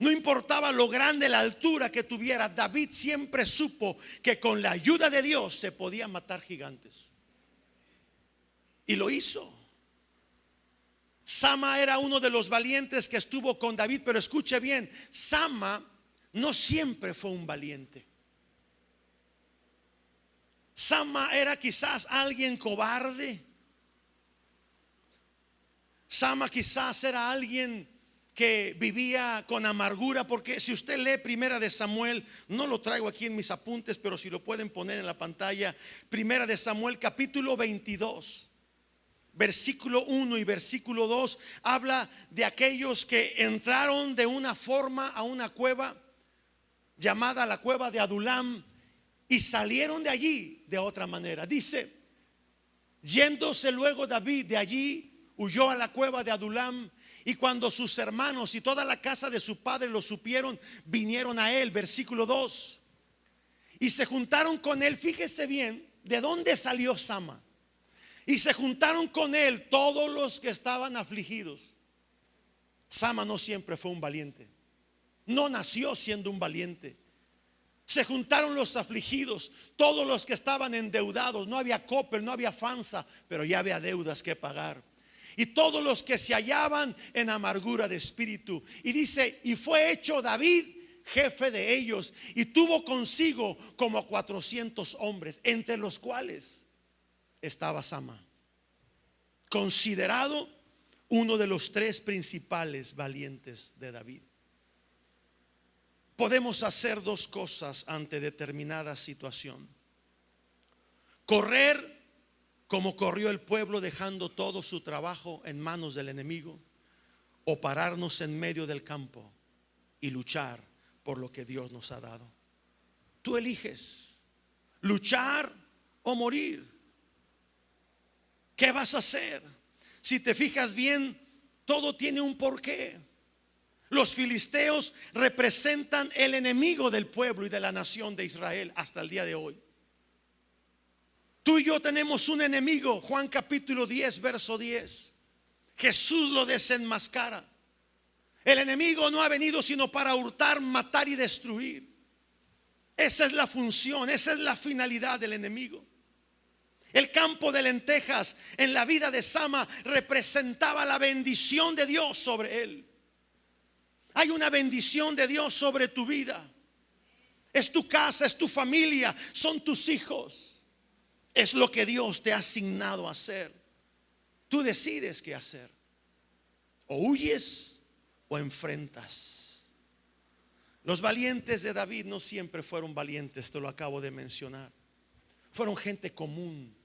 [SPEAKER 1] No importaba lo grande la altura que tuviera, David siempre supo que con la ayuda de Dios se podían matar gigantes. Y lo hizo. Sama era uno de los valientes que estuvo con David, pero escuche bien, Sama no siempre fue un valiente. Sama era quizás alguien cobarde. Sama quizás era alguien que vivía con amargura, porque si usted lee Primera de Samuel, no lo traigo aquí en mis apuntes, pero si lo pueden poner en la pantalla, Primera de Samuel capítulo 22, versículo 1 y versículo 2, habla de aquellos que entraron de una forma a una cueva llamada la cueva de Adulam y salieron de allí de otra manera. Dice, yéndose luego David de allí, huyó a la cueva de Adulam. Y cuando sus hermanos y toda la casa de su padre lo supieron, vinieron a él, versículo 2, y se juntaron con él. Fíjese bien de dónde salió Sama. Y se juntaron con él todos los que estaban afligidos. Sama no siempre fue un valiente. No nació siendo un valiente. Se juntaron los afligidos, todos los que estaban endeudados. No había Coppel, no había FANSA, pero ya había deudas que pagar. Y todos los que se hallaban en amargura de espíritu. Y dice, y fue hecho David jefe de ellos, y tuvo consigo como 400 hombres, entre los cuales estaba Sama, considerado uno de los 3 principales valientes de David. Podemos hacer 2 cosas ante determinada situación: correr como corrió el pueblo dejando todo su trabajo en manos del enemigo, o pararnos en medio del campo y luchar por lo que Dios nos ha dado. Tú eliges luchar o morir. ¿Qué vas a hacer? Si te fijas bien, todo tiene un porqué. Los filisteos representan el enemigo del pueblo y de la nación de Israel hasta el día de hoy. Tú y yo tenemos un enemigo. Juan capítulo 10, verso 10. Jesús lo desenmascara. El enemigo no ha venido sino para hurtar, matar y destruir. Esa es la función, esa es la finalidad del enemigo. El campo de lentejas en la vida de Sama representaba la bendición de Dios sobre él. Hay una bendición de Dios sobre tu vida. Es tu casa, es tu familia, son tus hijos. Es lo que Dios te ha asignado a hacer. Tú decides qué hacer. O huyes o enfrentas. Los valientes de David no siempre fueron valientes, te lo acabo de mencionar. Fueron gente común,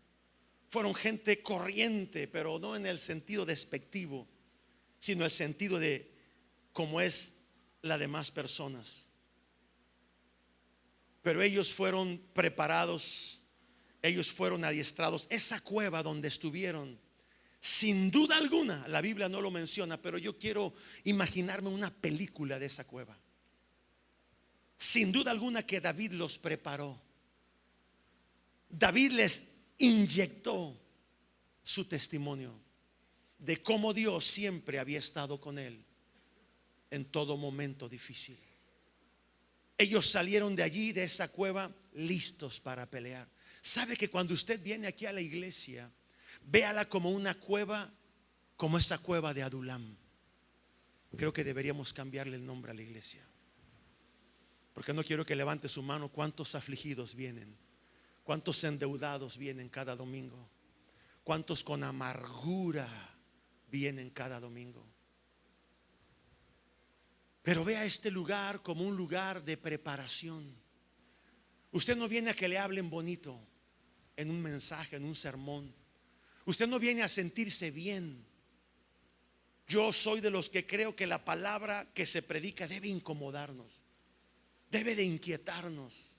[SPEAKER 1] fueron gente corriente, pero no en el sentido despectivo, sino en el sentido de como es las demás personas. Pero ellos fueron preparados, ellos fueron adiestrados. Esa cueva donde estuvieron, sin duda alguna, la Biblia no lo menciona, pero yo quiero imaginarme una película de esa cueva. Sin duda alguna que David los preparó. David les inyectó su testimonio de cómo Dios siempre había estado con él en todo momento difícil. Ellos salieron de allí, de esa cueva, listos para pelear. Sabe que cuando usted viene aquí a la iglesia, véala como una cueva, como esa cueva de Adulam. Creo que deberíamos cambiarle el nombre a la iglesia, porque no quiero que levante su mano. ¿Cuántos afligidos vienen? ¿Cuántos endeudados vienen cada domingo? ¿Cuántos con amargura vienen cada domingo? Pero vea este lugar como un lugar de preparación. Usted no viene a que le hablen bonito en un mensaje, en un sermón. Usted no viene a sentirse bien. Yo soy de los que creo que la palabra que se predica debe incomodarnos, debe de inquietarnos,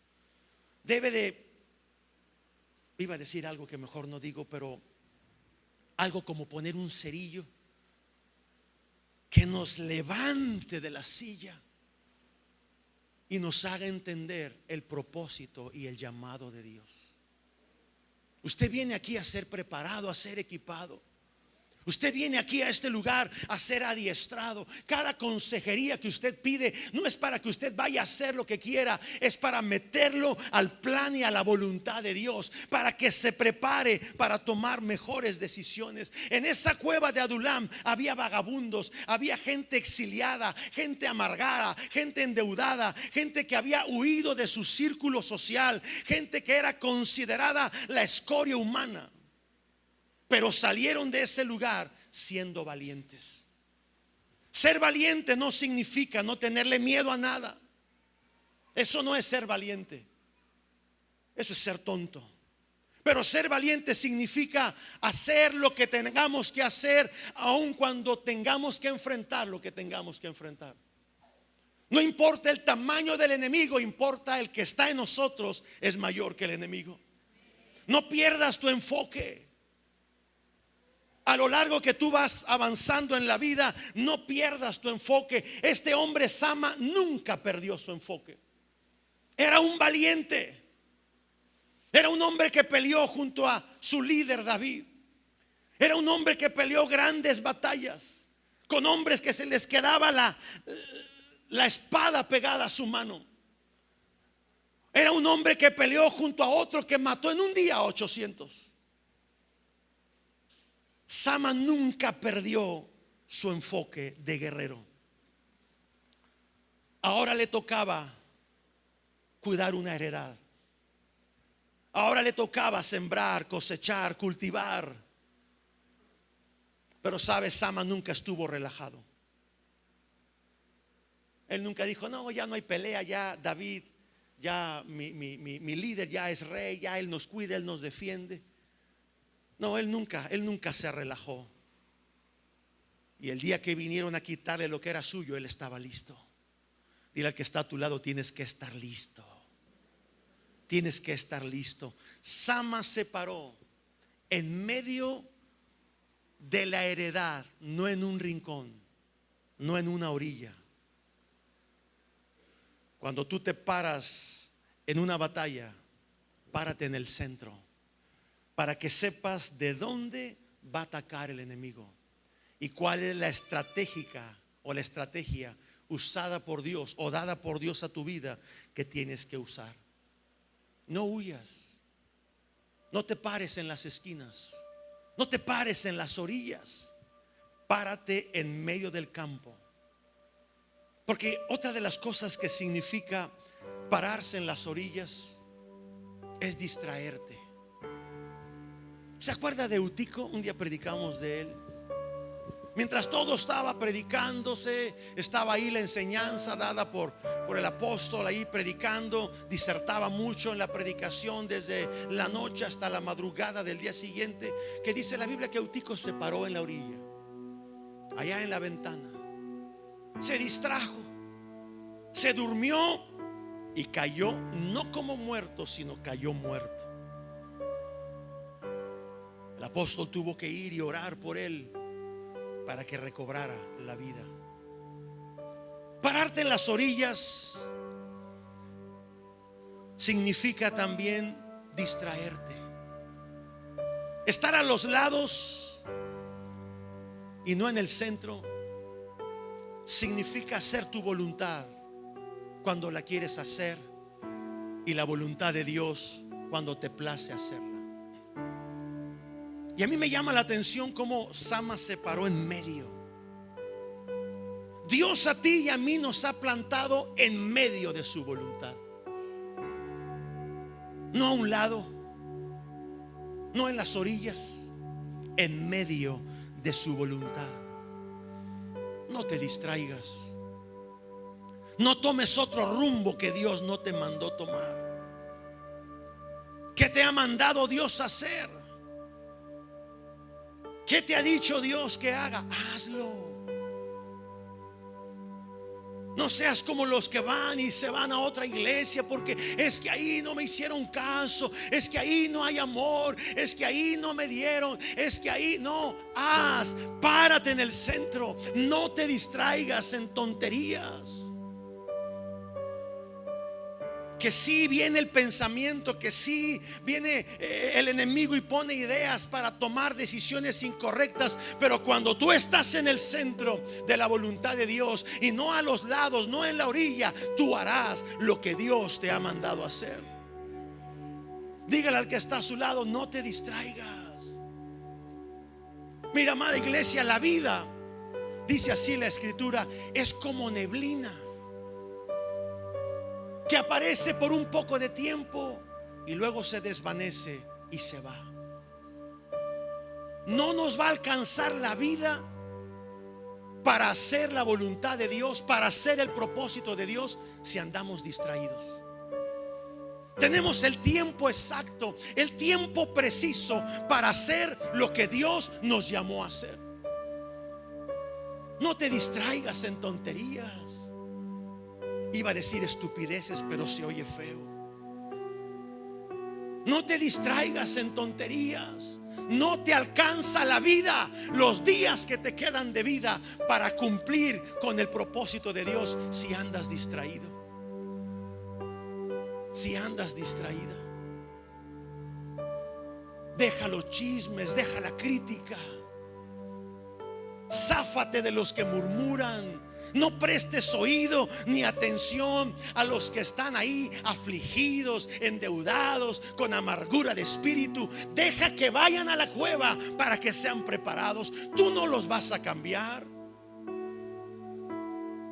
[SPEAKER 1] debe de, iba a decir algo que mejor no digo, pero algo como poner un cerillo que nos levante de la silla y nos haga entender el propósito y el llamado de Dios. Usted viene aquí a ser preparado, a ser equipado. Usted viene aquí a este lugar a ser adiestrado. Cada consejería que usted pide no es para que usted vaya a hacer lo que quiera, es para meterlo al plan y a la voluntad de Dios, para que se prepare para tomar mejores decisiones. En esa cueva de Adulam había vagabundos, había gente exiliada, gente amargada, gente endeudada, gente que había huido de su círculo social, gente que era considerada la escoria humana. Pero salieron de ese lugar siendo valientes. Ser valiente no significa no tenerle miedo a nada. Eso no es ser valiente. Eso es ser tonto. Pero ser valiente significa hacer lo que tengamos que hacer, aun cuando tengamos que enfrentar lo que tengamos que enfrentar. No importa el tamaño del enemigo, importa el que está en nosotros es mayor que el enemigo. No pierdas tu enfoque. A lo largo que tú vas avanzando en la vida, no pierdas tu enfoque. Este hombre Sama nunca perdió su enfoque. Era un valiente. Era un hombre que peleó junto a su líder David. Era un hombre que peleó grandes batallas con hombres que se les quedaba la espada pegada a su mano. Era un hombre que peleó junto a otro que mató en un día a 800. Sama nunca perdió su enfoque de guerrero. Ahora le tocaba cuidar una heredad. Ahora le tocaba sembrar, cosechar, cultivar. Pero sabes, Sama nunca estuvo relajado. Él nunca dijo: no, ya no hay pelea, ya David, ya mi líder ya es rey, ya él nos cuida, él nos defiende. No, él nunca se relajó. Y el día que vinieron a quitarle lo que era suyo, él estaba listo. Dile al que está a tu lado: tienes que estar listo. Tienes que estar listo. Sama se paró en medio de la heredad, no en un rincón, no en una orilla. Cuando tú te paras en una batalla, párate en el centro, para que sepas de dónde va a atacar el enemigo y cuál es la estrategia usada por Dios o dada por Dios a tu vida que tienes que usar. No huyas, no te pares en las esquinas, no te pares en las orillas, párate en medio del campo. Porque otra de las cosas que significa pararse en las orillas es distraerte. ¿Se acuerda de Eutico? Un día predicamos de él. Mientras todo estaba predicándose, estaba ahí la enseñanza dada por el apóstol, ahí predicando, disertaba mucho en la predicación desde la noche hasta la madrugada del día siguiente, que dice la Biblia que Eutico se paró en la orilla, allá en la ventana, se distrajo, se durmió y cayó, no como muerto, sino cayó muerto. El apóstol tuvo que ir y orar por él para que recobrara la vida. Pararte en las orillas significa también distraerte. Estar a los lados y no en el centro significa hacer tu voluntad cuando la quieres hacer y la voluntad de Dios cuando te place hacerla. Y a mí me llama la atención cómo Sama se paró en medio. Dios a ti y a mí nos ha plantado en medio de su voluntad. No a un lado, no en las orillas, en medio de su voluntad. No te distraigas. No tomes otro rumbo que Dios no te mandó tomar. ¿Qué te ha mandado Dios hacer? ¿Qué te ha dicho Dios que haga? Hazlo. No seas como los que van y se van a otra iglesia porque es que ahí no me hicieron caso, es que ahí no hay amor, es que ahí no me dieron, es que ahí no. Párate en el centro, no te distraigas en tonterías. Que sí viene el pensamiento, que sí viene el enemigo y pone ideas para tomar decisiones incorrectas. Pero cuando tú estás en el centro de la voluntad de Dios y no a los lados, no en la orilla, tú harás lo que Dios te ha mandado hacer. Dígale al que está a su lado: no te distraigas. Mira, amada iglesia, la vida, dice así la escritura, es como neblina que aparece por un poco de tiempo y luego se desvanece y se va. No nos va a alcanzar la vida para hacer la voluntad de Dios, para hacer el propósito de Dios, si andamos distraídos. Tenemos el tiempo exacto, el tiempo preciso para hacer lo que Dios nos llamó a hacer. No te distraigas en tonterías. Iba a decir estupideces, pero se oye feo. No te distraigas en tonterías. No te alcanza la vida, los días que te quedan de vida para cumplir con el propósito de Dios si andas distraído. Si andas distraída. Deja los chismes, deja la crítica. Záfate de los que murmuran. No prestes oído ni atención a los que están ahí afligidos, endeudados, con amargura de espíritu. Deja que vayan a la cueva para que sean preparados. Tú no los vas a cambiar.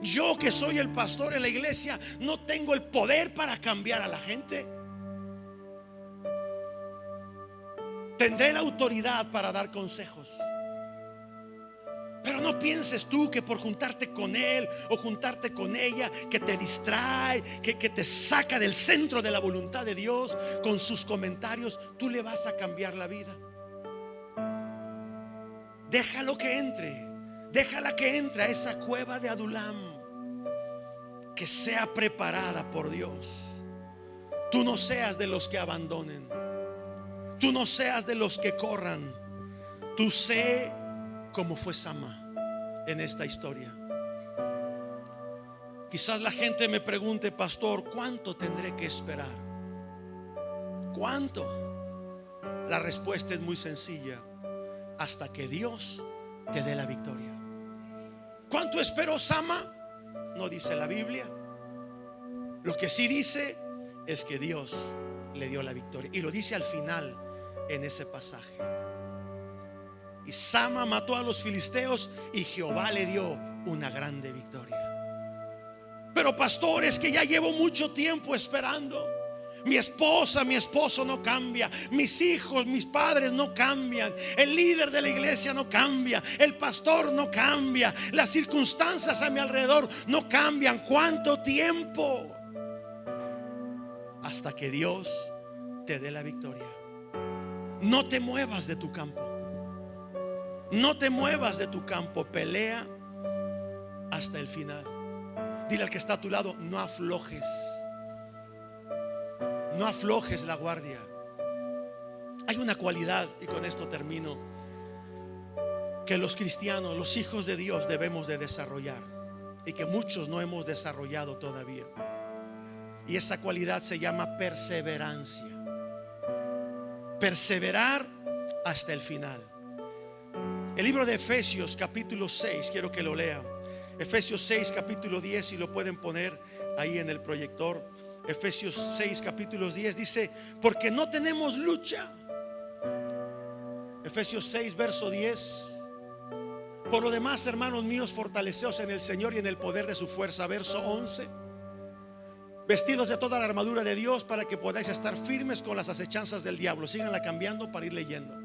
[SPEAKER 1] Yo, que soy el pastor en la iglesia, no tengo el poder para cambiar a la gente. Tendré la autoridad para dar consejos, pero no pienses tú que por juntarte con él o juntarte con ella, que te distrae, que te saca del centro de la voluntad de Dios con sus comentarios, tú le vas a cambiar la vida. Déjalo que entre, déjala que entre a esa cueva de Adulam, que sea preparada por Dios. Tú no seas de los que abandonen, tú no seas de los que corran. Tú sé como fue Sama en esta historia. Quizás la gente me pregunte: pastor, ¿cuánto tendré que esperar? ¿Cuánto? La respuesta es muy sencilla: hasta que Dios te dé la victoria. ¿Cuánto esperó Sama? No dice la Biblia. Lo que sí dice es que Dios le dio la victoria, y lo dice al final en ese pasaje. Y Sama mató a los filisteos y Jehová le dio una grande victoria. Pero pastor, es que ya llevo mucho tiempo esperando. Mi esposa, mi esposo no cambia, mis hijos, mis padres no cambian, el líder de la iglesia no cambia, el pastor no cambia, las circunstancias a mi alrededor no cambian. ¿Cuánto tiempo? Hasta que Dios te dé la victoria. No te muevas de tu campo. No te muevas de tu campo. Pelea hasta el final. Dile al que está a tu lado: no aflojes. No aflojes la guardia. Hay una cualidad, y con esto termino, que los cristianos, los hijos de Dios, debemos de desarrollar, y que muchos no hemos desarrollado todavía. Y esa cualidad se llama perseverancia. Perseverar hasta el final. El libro de Efesios capítulo 6, quiero que lo lean. Efesios 6 capítulo 10, si lo pueden poner ahí en el proyector. Efesios 6 capítulo 10 dice: porque no tenemos lucha. Efesios 6 verso 10: por lo demás, hermanos míos, fortaleceos en el Señor y en el poder de su fuerza. Verso 11: vestidos de toda la armadura de Dios para que podáis estar firmes con las acechanzas del diablo. Síganla cambiando para ir leyendo.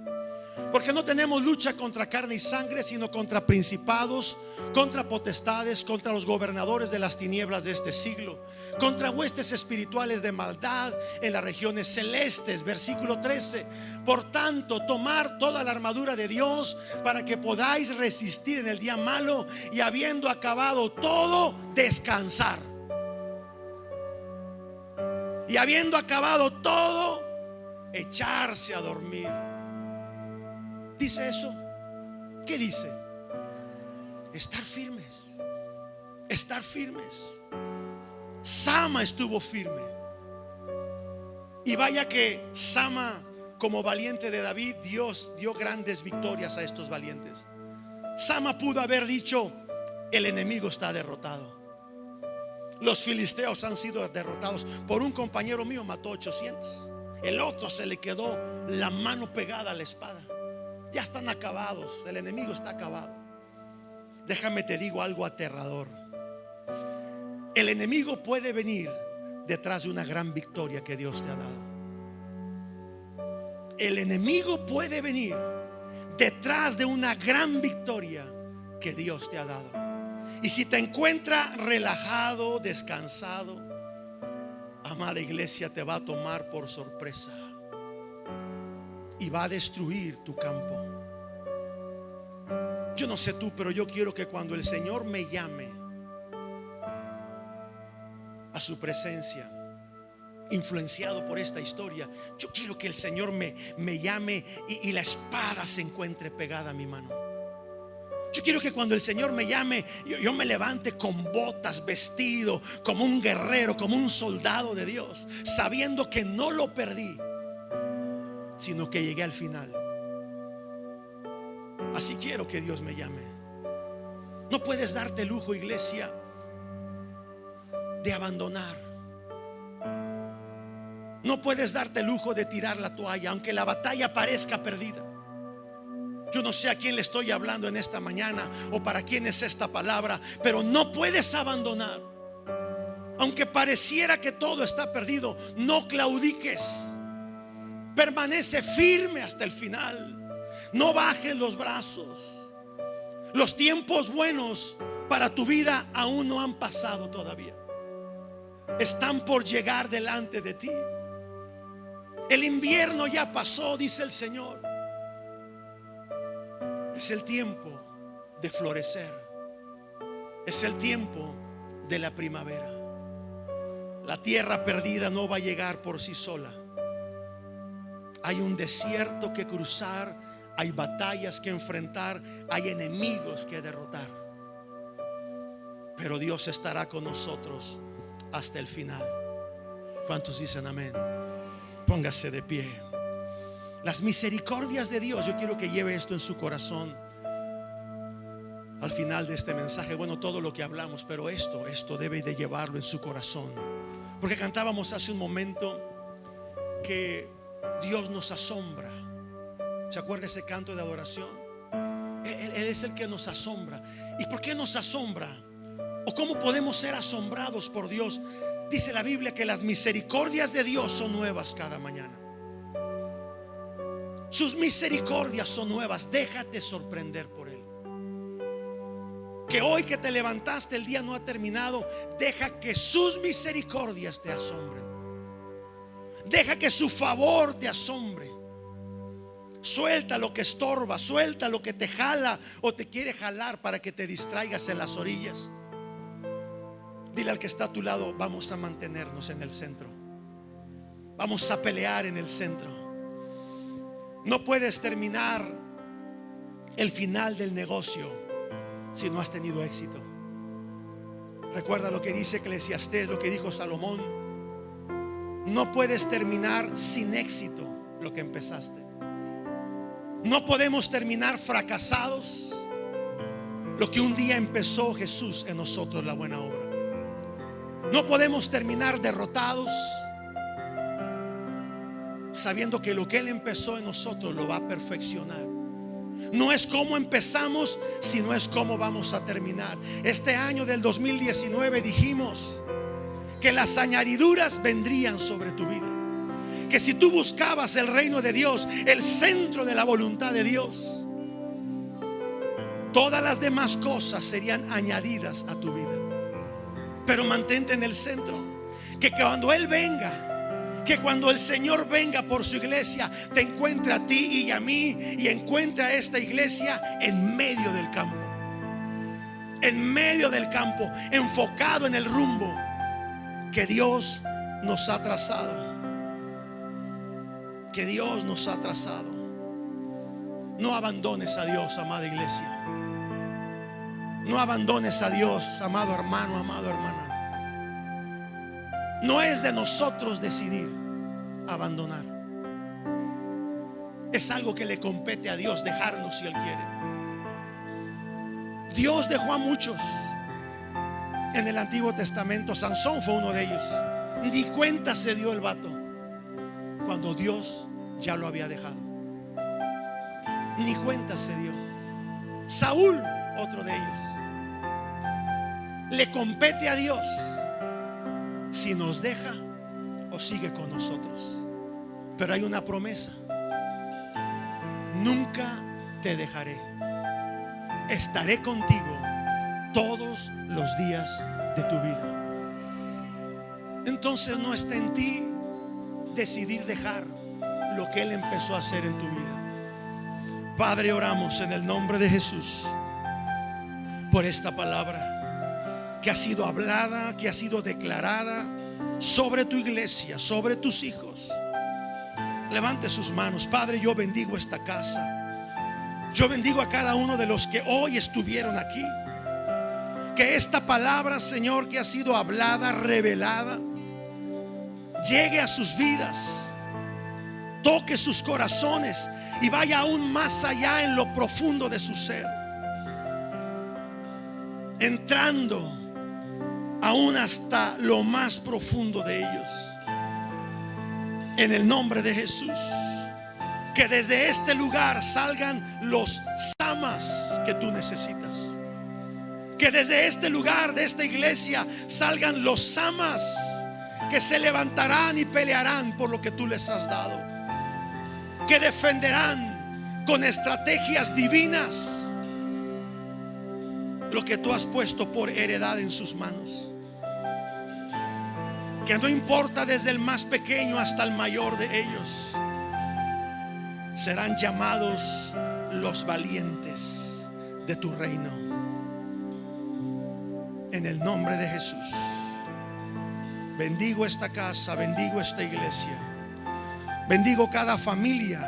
[SPEAKER 1] Porque no tenemos lucha contra carne y sangre, sino contra principados, contra potestades, contra los gobernadores de las tinieblas de este siglo, contra huestes espirituales de maldad en las regiones celestes. Versículo 13: por tanto, tomar toda la armadura de Dios para que podáis resistir en el día malo, y habiendo acabado todo, descansar. Y habiendo acabado todo, echarse a dormir. ¿Dice eso? ¿Qué dice? Estar firmes. Estar firmes. Sama estuvo firme. Y vaya que Sama, como valiente de David, Dios dio grandes victorias a estos valientes. Sama pudo haber dicho: el enemigo está derrotado. Los filisteos han sido derrotados. Por un compañero mío mató 800. El otro se le quedó la mano pegada a la espada. Ya están acabados. El enemigo está acabado. Déjame te digo algo aterrador. El enemigo puede venir detrás de una gran victoria que Dios te ha dado. El enemigo puede venir detrás de una gran victoria que Dios te ha dado. Y si te encuentra relajado, descansado, amada iglesia, te va a tomar por sorpresa y va a destruir tu campo. Yo no sé tú, pero yo quiero que cuando el Señor me llame a su presencia, influenciado por esta historia, yo quiero que el Señor me llame y la espada se encuentre pegada a mi mano. Yo quiero que cuando el Señor me llame, yo me levante con botas, vestido como un guerrero, como un soldado de Dios, sabiendo que no lo perdí, sino que llegué al final. Así quiero que Dios me llame. No puedes darte lujo, iglesia, de abandonar. No puedes darte lujo de tirar la toalla, aunque la batalla parezca perdida. Yo no sé a quién le estoy hablando en esta mañana o para quién es esta palabra, pero no puedes abandonar. Aunque pareciera que todo está perdido, no claudiques. Permanece firme hasta el final. No bajes los brazos. Los tiempos buenos para tu vida aún no han pasado todavía. Están por llegar delante de ti. El invierno ya pasó, dice el Señor. Es el tiempo de florecer. Es el tiempo de la primavera. La tierra perdida no va a llegar por sí sola. Hay un desierto que cruzar, hay batallas que enfrentar, hay enemigos que derrotar. Pero Dios estará con nosotros hasta el final. ¿Cuántos dicen amén? Póngase de pie. Las misericordias de Dios, yo quiero que lleve esto en su corazón al final de este mensaje. Bueno, todo lo que hablamos, pero esto debe de llevarlo en su corazón. Porque cantábamos hace un momento que Dios nos asombra. ¿Se acuerda ese canto de adoración? Él es el que nos asombra. ¿Y por qué nos asombra? ¿O cómo podemos ser asombrados por Dios? Dice la Biblia que las misericordias de Dios son nuevas cada mañana. Sus misericordias son nuevas. Déjate sorprender por Él. Que hoy que te levantaste, el día no ha terminado. Deja que sus misericordias te asombren. Deja que su favor te asombre. Suelta lo que estorba, suelta lo que te jala o te quiere jalar para que te distraigas en las orillas. Dile al que está a tu lado: vamos a mantenernos en el centro. Vamos a pelear en el centro. No puedes terminar el final del negocio si no has tenido éxito. Recuerda lo que dice Eclesiastés, lo que dijo Salomón. No puedes terminar sin éxito lo que empezaste. No podemos terminar fracasados lo que un día empezó Jesús en nosotros, la buena obra. No podemos terminar derrotados sabiendo que lo que Él empezó en nosotros lo va a perfeccionar. No es cómo empezamos, sino es cómo vamos a terminar. Este año del 2019 dijimos que las añadiduras vendrían sobre tu vida. Que si tú buscabas el reino de Dios, el centro de la voluntad de Dios, todas las demás cosas serían añadidas a tu vida. Pero mantente en el centro. Que cuando Él venga, que cuando el Señor venga por su iglesia, te encuentre a ti y a mí, y encuentre a esta iglesia en medio del campo. En medio del campo, enfocado en el rumbo que Dios nos ha trazado. Que Dios nos ha trazado. No abandones a Dios, amada iglesia. No abandones a Dios, amado hermano, amada hermana. No es de nosotros decidir abandonar. Es algo que le compete a Dios dejarnos si Él quiere. Dios dejó a muchos en el Antiguo Testamento. Sansón fue uno de ellos. Ni cuenta se dio el vato cuando Dios ya lo había dejado. Ni cuenta se dio. Saúl, otro de ellos. Le compete a Dios si nos deja o sigue con nosotros. Pero hay una promesa: nunca te dejaré. Estaré contigo todos los días de tu vida. Entonces no está en ti decidir dejar lo que Él empezó a hacer en tu vida. Padre, oramos en el nombre de Jesús por esta palabra que ha sido hablada, que ha sido declarada sobre tu iglesia, sobre tus hijos. Levante sus manos. Padre, yo bendigo esta casa. Yo bendigo a cada uno de los que hoy estuvieron aquí. Que esta palabra, Señor, que ha sido hablada, revelada, llegue a sus vidas, toque sus corazones y vaya aún más allá en lo profundo de su ser. entrando aún hasta lo más profundo de ellos. En el nombre de Jesús, que desde este lugar salgan los samas que tú necesitas. Que desde este lugar, de esta iglesia, salgan los samas que se levantarán y pelearán por lo que tú les has dado. Que defenderán con estrategias divinas lo que tú has puesto por heredad en sus manos. Que no importa desde el más pequeño hasta el mayor de ellos, serán llamados los valientes de tu reino. En el nombre de Jesús, bendigo esta casa, bendigo esta iglesia, bendigo cada familia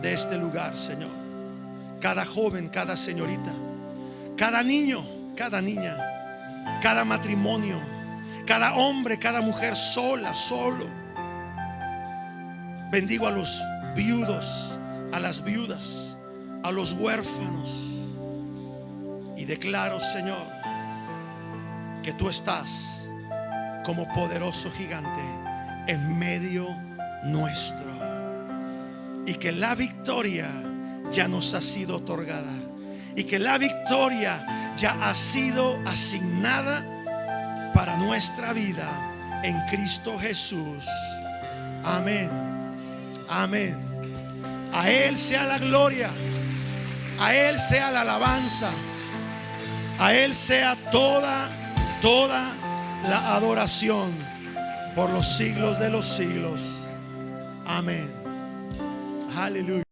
[SPEAKER 1] de este lugar, Señor. Cada joven, cada señorita, cada niño, cada niña, cada matrimonio, cada hombre, cada mujer sola, solo. Bendigo a los viudos, a las viudas, a los huérfanos. Y declaro, Señor, que tú estás como poderoso gigante en medio nuestro. Y que la victoria ya nos ha sido otorgada. Y que la victoria ya ha sido asignada para nuestra vida en Cristo Jesús. Amén. Amén. A Él sea la gloria, a Él sea la alabanza, a Él sea toda la adoración por los siglos de los siglos. Amén. Aleluya.